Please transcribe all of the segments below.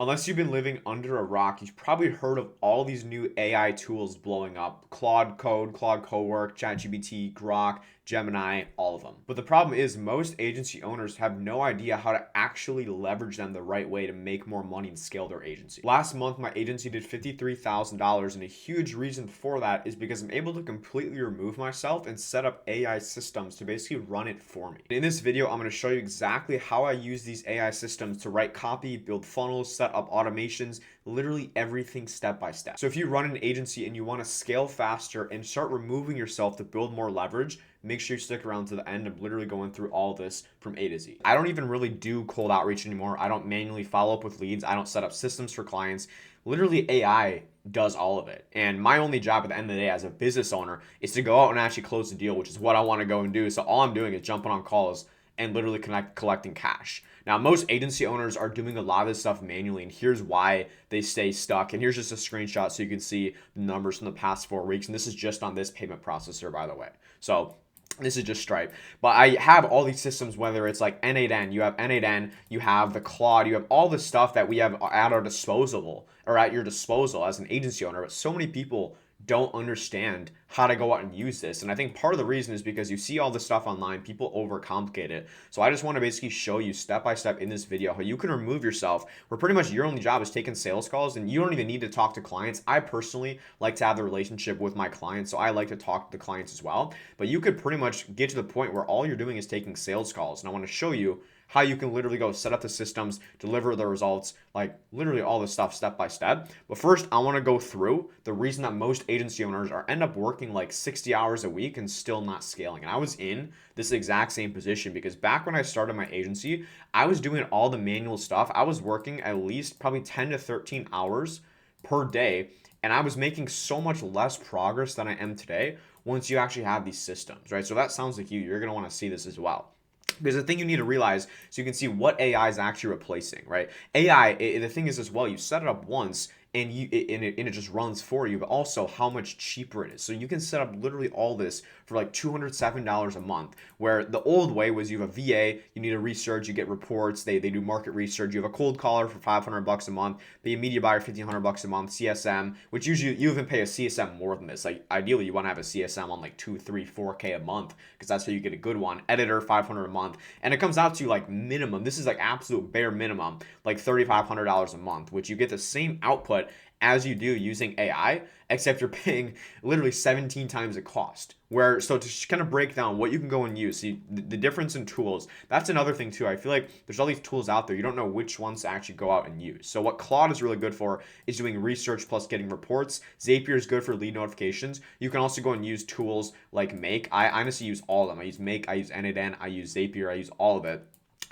Unless you've been living under a rock, you've probably heard of all these new AI tools blowing up. Claude Code, Claude Cowork, ChatGPT, Grok, Gemini, all of them. But the problem is most agency owners have no idea how to actually leverage them the right way to make more money and scale their agency. Last month, my agency did $53,000, and a huge reason for that is because I'm able to completely remove myself and set up AI systems to basically run it for me. In this video, I'm going to show you exactly how I use these AI systems to write copy, build funnels, set up automations, literally everything step by step. So if you run an agency and you want to scale faster and start removing yourself to build more leverage, make sure you stick around to the end. I'm literally going through all this from A to Z. I don't even really do cold outreach anymore. I don't manually follow up with leads. I don't set up systems for clients. Literally AI does all of it. And my only job at the end of the day as a business owner is to go out and actually close the deal, which is what I want to go and do. So all I'm doing is jumping on calls and literally collecting cash. Now, most agency owners are doing a lot of this stuff manually, and here's why they stay stuck. And here's just a screenshot so you can see the numbers from the past 4 weeks. And this is just on this payment processor, by the way. So this is just Stripe. But I have all these systems, whether it's like N8N, you have N8N, you have the Claude, you have all the stuff that we have at our disposal or at your disposal as an agency owner. But so many people don't understand how to go out and use this. And I think part of the reason is because you see all this stuff online, people overcomplicate it. So I just want to basically show you step by step in this video how you can remove yourself where pretty much your only job is taking sales calls and you don't even need to talk to clients. I personally like to have the relationship with my clients, so I like to talk to the clients as well. But you could pretty much get to the point where all you're doing is taking sales calls. And I want to show you how you can literally go set up the systems, deliver the results, like literally all this stuff step by step. But first, I want to go through the reason that most agency owners end up working like 60 hours a week and still not scaling. And I was in this exact same position because back when I started my agency, I was doing all the manual stuff. I was working at least probably 10 to 13 hours per day, and I was making so much less progress than I am today once you actually have these systems, right? So that sounds like you're going to want to see this as well. Because the thing you need to realize so you can see what AI is actually replacing, right? AI, the thing is as well, you set it up once and it just runs for you, but also how much cheaper it is. So you can set up literally all this for like $207 a month, where the old way was you have a VA, you need a research, you get reports, they do market research, you have a cold caller for $500 a month, pay a media buyer $1,500 a month, CSM, which usually you even pay a CSM more than this. Like ideally you want to have a CSM on like 2, 3, 4K a month because that's how you get a good one. Editor $500 a month, and it comes out to like minimum. This is like absolute bare minimum, like $3,500 a month, which you get the same output as you do using AI, except you're paying literally 17 times the cost. Where, so to kind of break down what you can go and use, see the difference in tools, that's another thing too. I feel like there's all these tools out there, you don't know which ones to actually go out and use. So what Claude is really good for is doing research plus getting reports. Zapier is good for lead notifications. You can also go and use tools like Make. I honestly use all of them. I use Make, I use N8N, I use Zapier, I use all of it.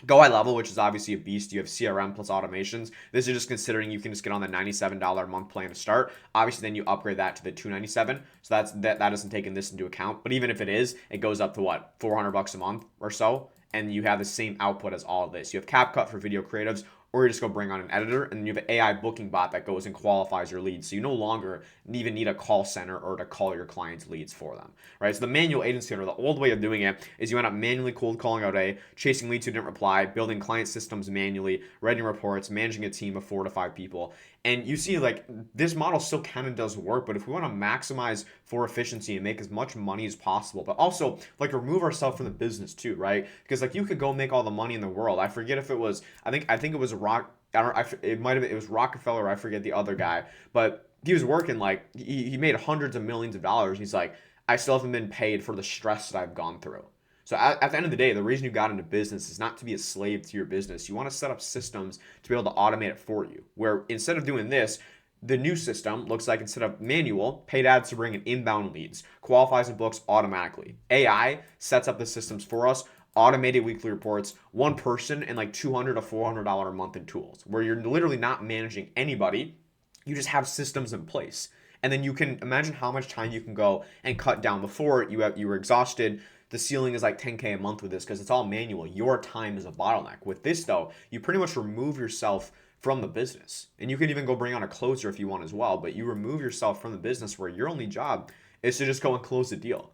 Go high level, which is obviously a beast. You have CRM plus automations. This is just considering you can just get on the $97 a month plan to start. Obviously, then you upgrade that to the $297. So that doesn't take this into account. But even if it is, it goes up to what, $400 a month or so, and you have the same output as all of this. You have CapCut for video creatives, or you just go bring on an editor, and then you have an AI booking bot that goes and qualifies your leads. So you no longer even need a call center or to call your clients' leads for them, right? So the manual agency owner, the old way of doing it is you end up manually cold calling out chasing leads who didn't reply, building client systems manually, writing reports, managing a team of 4 to 5 people. And you see, like, this model still kind of does work, but if we want to maximize for efficiency and make as much money as possible, but also like remove ourselves from the business too, right? Because like you could go make all the money in the world. I forget if it was, I think it was Rock. I don't. It might have been. It was Rockefeller. I forget the other guy, but he was working like he made hundreds of millions of dollars. He's like, I still haven't been paid for the stress that I've gone through. So at the end of the day, the reason you got into business is not to be a slave to your business. You want to set up systems to be able to automate it for you. Where instead of doing this, the new system looks like instead of manual, paid ads to bring in inbound leads, qualifies and books automatically. AI sets up the systems for us, automated weekly reports, one person, and like $200 to $400 a month in tools, where you're literally not managing anybody. You just have systems in place. And then you can imagine how much time you can go and cut down. Before you were exhausted. The ceiling is like 10K a month with this because it's all manual. Your time is a bottleneck. With this though, you pretty much remove yourself from the business. And you can even go bring on a closer if you want as well, but you remove yourself from the business where your only job is to just go and close the deal.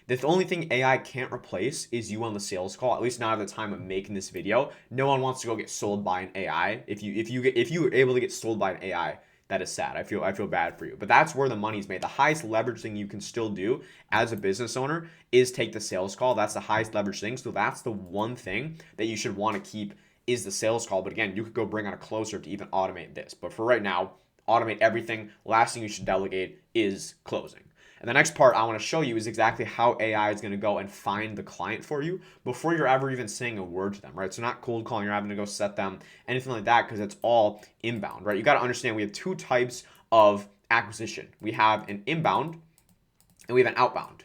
The only thing AI can't replace is you on the sales call. At least not at the time of making this video. No one wants to go get sold by an AI. If you were able to get sold by an AI, that is sad. I feel bad for you. But that's where the money's made. The highest leverage thing you can still do as a business owner is take the sales call. That's the highest leverage thing. So that's the one thing that you should want to keep is the sales call. But again, you could go bring on a closer to even automate this. But for right now, automate everything. Last thing you should delegate is closing. And the next part I want to show you is exactly how AI is going to go and find the client for you before you're ever even saying a word to them, right? So not cold calling, you're having to go set them, anything like that, because it's all inbound, right? You got to understand we have two types of acquisition. We have an inbound and we have an outbound.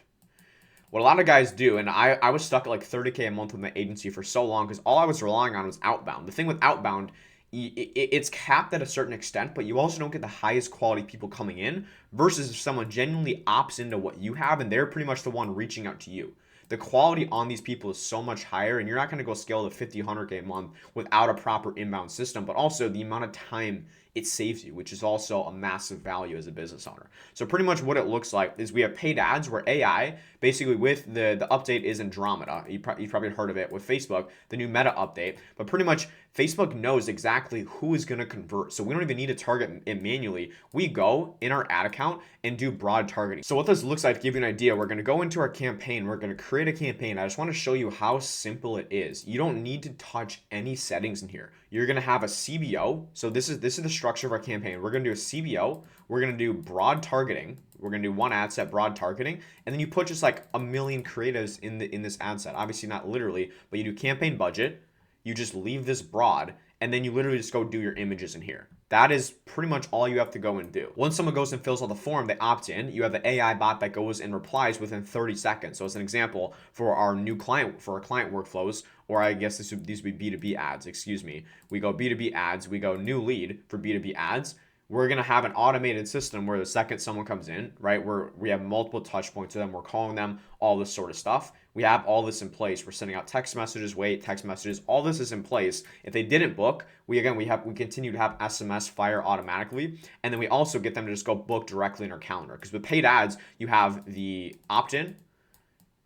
What a lot of guys do, and I was stuck at like 30K a month with my agency for so long because all I was relying on was outbound. The thing with outbound, it's capped at a certain extent, but you also don't get the highest quality people coming in versus if someone genuinely opts into what you have and they're pretty much the one reaching out to you. The quality on these people is so much higher, and you're not going to go scale to 50, 100K a month without a proper inbound system, but also the amount of time it saves you, which is also a massive value as a business owner. So pretty much what it looks like is we have paid ads where AI, basically with the update is Andromeda. You've probably heard of it with Facebook, the new meta update, but pretty much Facebook knows exactly who is going to convert. So we don't even need to target it manually. We go in our ad account and do broad targeting. So what this looks like, to give you an idea, we're going to go into our campaign. We're going to create a campaign. I just want to show you how simple it is. You don't need to touch any settings in here. You're going to have a CBO. So this is the structure of our campaign. We're going to do a CBO. We're going to do broad targeting. We're going to do one ad set, broad targeting, and then you put just like a million creatives in this ad set. Obviously not literally, but you do campaign budget. You just leave this broad, and then you literally just go do your images in here. That is pretty much all you have to go and do. Once someone goes and fills out the form, they opt in. You have the AI bot that goes and replies within 30 seconds. So as an example, for our new client, for our client workflows, or I guess these would be B2B ads, excuse me. We go B2B ads, we go new lead for B2B ads. We're going to have an automated system where the second someone comes in, right, where we have multiple touch points to them, we're calling them, all this sort of stuff. We have all this in place. We're sending out text messages, text messages, all this is in place. If they didn't book, we continue to have SMS fire automatically. And then we also get them to just go book directly in our calendar. Because with paid ads, you have the opt-in,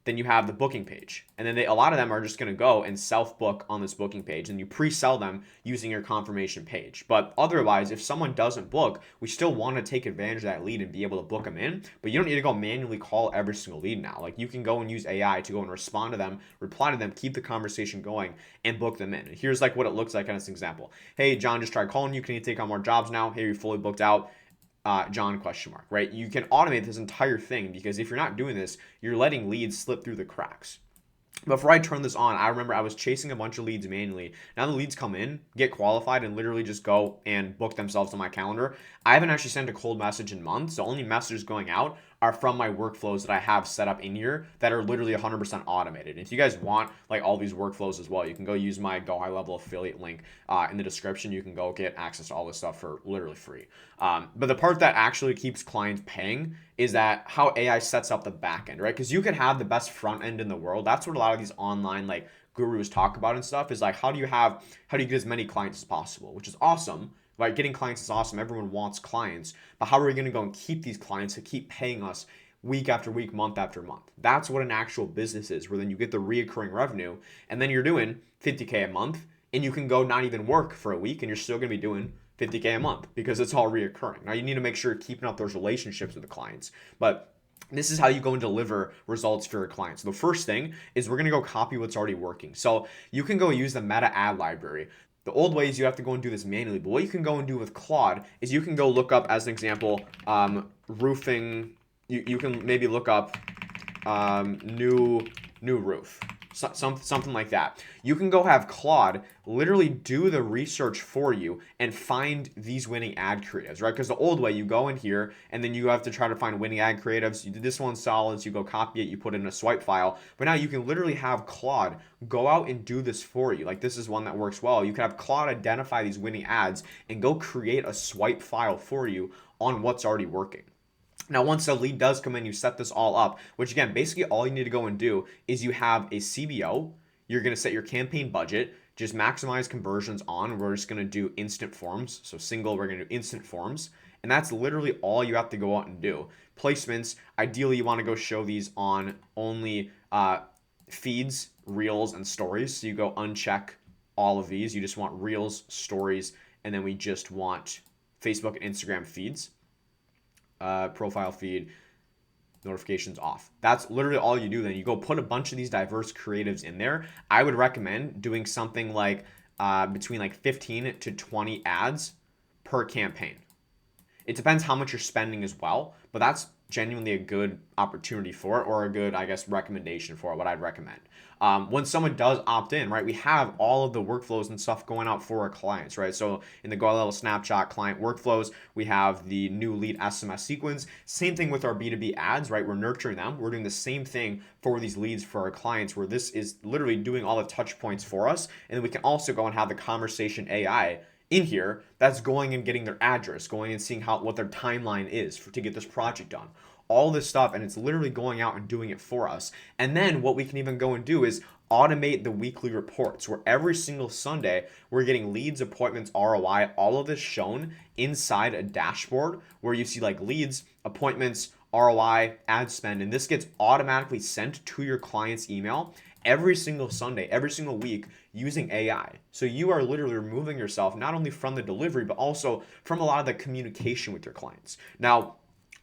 then you have the booking page. And then a lot of them are just going to go and self-book on this booking page, and you pre-sell them using your confirmation page. But otherwise, if someone doesn't book, we still want to take advantage of that lead and be able to book them in. But you don't need to go manually call every single lead now. Like, you can go and use AI to go and respond to them, reply to them, keep the conversation going, and book them in. And here's like what it looks like on this example. Hey, John just tried calling you. Can you take on more jobs now? Hey, you're fully booked out. John question mark, right? You can automate this entire thing because if you're not doing this, you're letting leads slip through the cracks. Before I turned this on, I remember I was chasing a bunch of leads manually. Now the leads come in, get qualified, and literally just go and book themselves on my calendar. I haven't actually sent a cold message in months. The only messages going out are from my workflows that I have set up in here that are literally 100% automated. And if you guys want like all these workflows as well, you can go use my Go High Level affiliate link in the description. You can go get access to all this stuff for literally free. But the part that actually keeps clients paying is that how AI sets up the back end, right? Because you can have the best front end in the world. That's what a lot of these online like gurus talk about and stuff is like, how do you get as many clients as possible, which is awesome. Right, getting clients is awesome. Everyone wants clients, but how are we going to go and keep these clients to keep paying us week after week, month after month? That's what an actual business is, where then you get the reoccurring revenue, and then you're doing 50K a month, and you can go not even work for a week, and you're still going to be doing 50K a month because it's all reoccurring. Now you need to make sure you're keeping up those relationships with the clients, but this is how you go and deliver results for your clients. The first thing is we're going to go copy what's already working. So you can go use the meta ad library. The old ways you have to go and do this manually, but what you can go and do with Claude is you can go look up, as an example, roofing. You can maybe look up new roof. Something like that. You can go have Claude literally do the research for you and find these winning ad creatives, right? Because the old way, you go in here and then you have to try to find winning ad creatives. You did this one solid, so you go copy it, you put it in a swipe file. But now you can literally have Claude go out and do this for you. Like, this is one that works well. You can have Claude identify these winning ads and go create a swipe file for you on what's already working. Now, once a lead does come in, you set this all up, which again, basically all you need to go and do is you have a CBO. You're going to set your campaign budget, just maximize conversions on. We're just going to do instant forms. So single, we're going to do instant forms. And that's literally all you have to go out and do. Placements, ideally, you want to go show these on only feeds, reels, and stories. So you go uncheck all of these. You just want reels, stories, and then we just want Facebook and Instagram feeds, profile feed, notifications off. That's literally all you do. Then you go put a bunch of these diverse creatives in there. I would recommend doing something like between like 15 to 20 ads per campaign. It depends how much you're spending as well, but that's genuinely a good opportunity for it, or a good, I guess, recommendation for it, what I'd recommend. When someone does opt in, right, we have all of the workflows and stuff going out for our clients, right? So in the Go Level Snapchat client workflows, we have the new lead SMS sequence. Same thing with our B2B ads, right? We're nurturing them. We're doing the same thing for these leads for our clients, where this is literally doing all the touch points for us. And then we can also go and have the conversation AI in here that's going and getting their address, going and seeing what their timeline is to get this project done. All this stuff, and it's literally going out and doing it for us. And then what we can even go and do is automate the weekly reports, where every single Sunday we're getting leads, appointments, ROI, all of this shown inside a dashboard where you see like leads, appointments, ROI, ad spend, and this gets automatically sent to your client's email every single Sunday, every single week, using AI. So you are literally removing yourself not only from the delivery, but also from a lot of the communication with your clients. Now,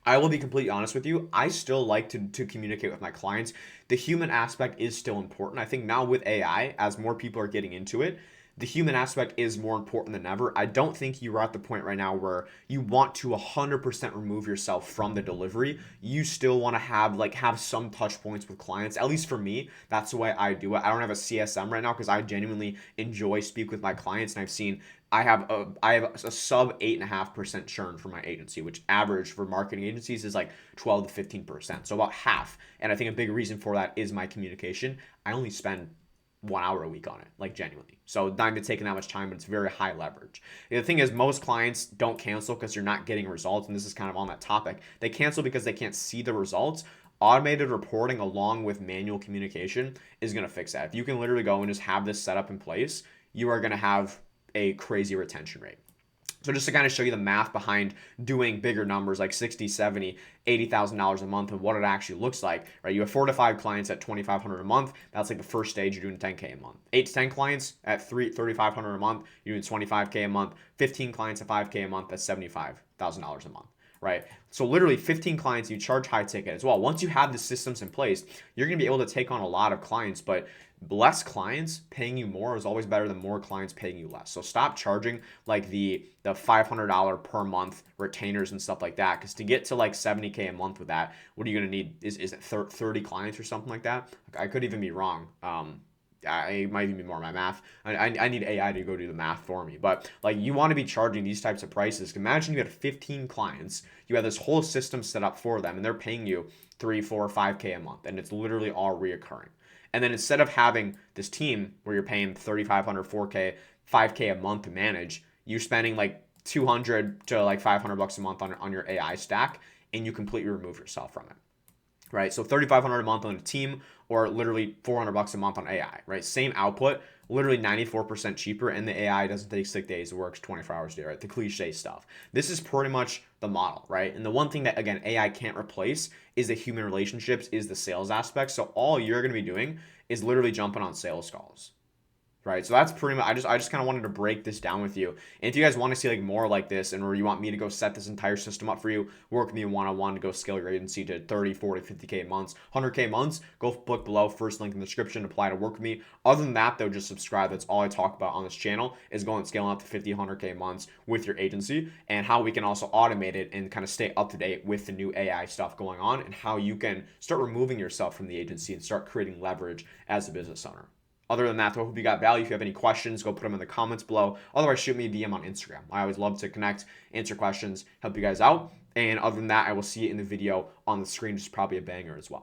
I will be completely honest with you. I still like to communicate with my clients. The human aspect is still important. I think now with AI, as more people are getting into it, the human aspect is more important than ever. I don't think you are at the point right now where you want to 100% remove yourself from the delivery. You still want to have some touch points with clients. At least for me, that's the way I do it. I don't have a CSM right now because I genuinely enjoy speak with my clients, and I've seen I have a sub 8.5% churn for my agency, which average for marketing agencies is like 12 to 15%. So about half. And I think a big reason for that is my communication. I only spend 1 hour a week on it, like genuinely. So not even taking that much time, but it's very high leverage. The thing is, most clients don't cancel because you're not getting results. And this is kind of on that topic. They cancel because they can't see the results. Automated reporting along with manual communication is going to fix that. If you can literally go and just have this set up in place, you are going to have a crazy retention rate. So just to kind of show you the math behind doing bigger numbers like 60, 70, $80,000 a month and what it actually looks like, right? You have 4 to 5 clients at $2,500 a month. That's like the first stage. You're doing $10K a month. 8 to 10 clients at $3,500 a month. You're doing $25K a month. 15 clients at $5K a month. That's $75,000 a month, right? So literally 15 clients, you charge high ticket as well. Once you have the systems in place, you're going to be able to take on a lot of clients, but less clients paying you more is always better than more clients paying you less. So stop charging like the $500 per month retainers and stuff like that, because to get to like 70K a month with that, what are you going to need? Is it 30 clients or something like that? I could even be wrong. I might even be more my math. I need AI to go do the math for me. But like, you want to be charging these types of prices. Imagine you had 15 clients, you have this whole system set up for them, and they're paying you 3, 4, 5K a month, and it's literally all reoccurring. And then instead of having this team where you're paying 3,500, 4K, 5K a month to manage, you're spending like 200 to like $500 a month on your AI stack, and you completely remove yourself from it. Right? So 3,500 a month on a team, or literally $400 a month on AI, right? Same output, literally 94% cheaper, and the AI doesn't take 6 days, it works 24 hours a day, right? The cliche stuff. This is pretty much the model, right? And the one thing that, again, AI can't replace is the human relationships, is the sales aspect. So all you're going to be doing is literally jumping on sales calls. Right, so that's pretty much, I just kind of wanted to break this down with you. And if you guys want to see like more like this, and or you want me to go set this entire system up for you, work with me one-on-one to go scale your agency to 30, 40, 50K months, 100K months, go book below, first link in the description, apply to work with me. Other than that though, just subscribe. That's all I talk about on this channel, is going and scaling up to 50, 100K months with your agency, and how we can also automate it and kind of stay up to date with the new AI stuff going on, and how you can start removing yourself from the agency and start creating leverage as a business owner. Other than that, I hope you got value. If you have any questions, go put them in the comments below. Otherwise, shoot me a DM on Instagram. I always love to connect, answer questions, help you guys out. And other than that, I will see you in the video on the screen. It's probably a banger as well.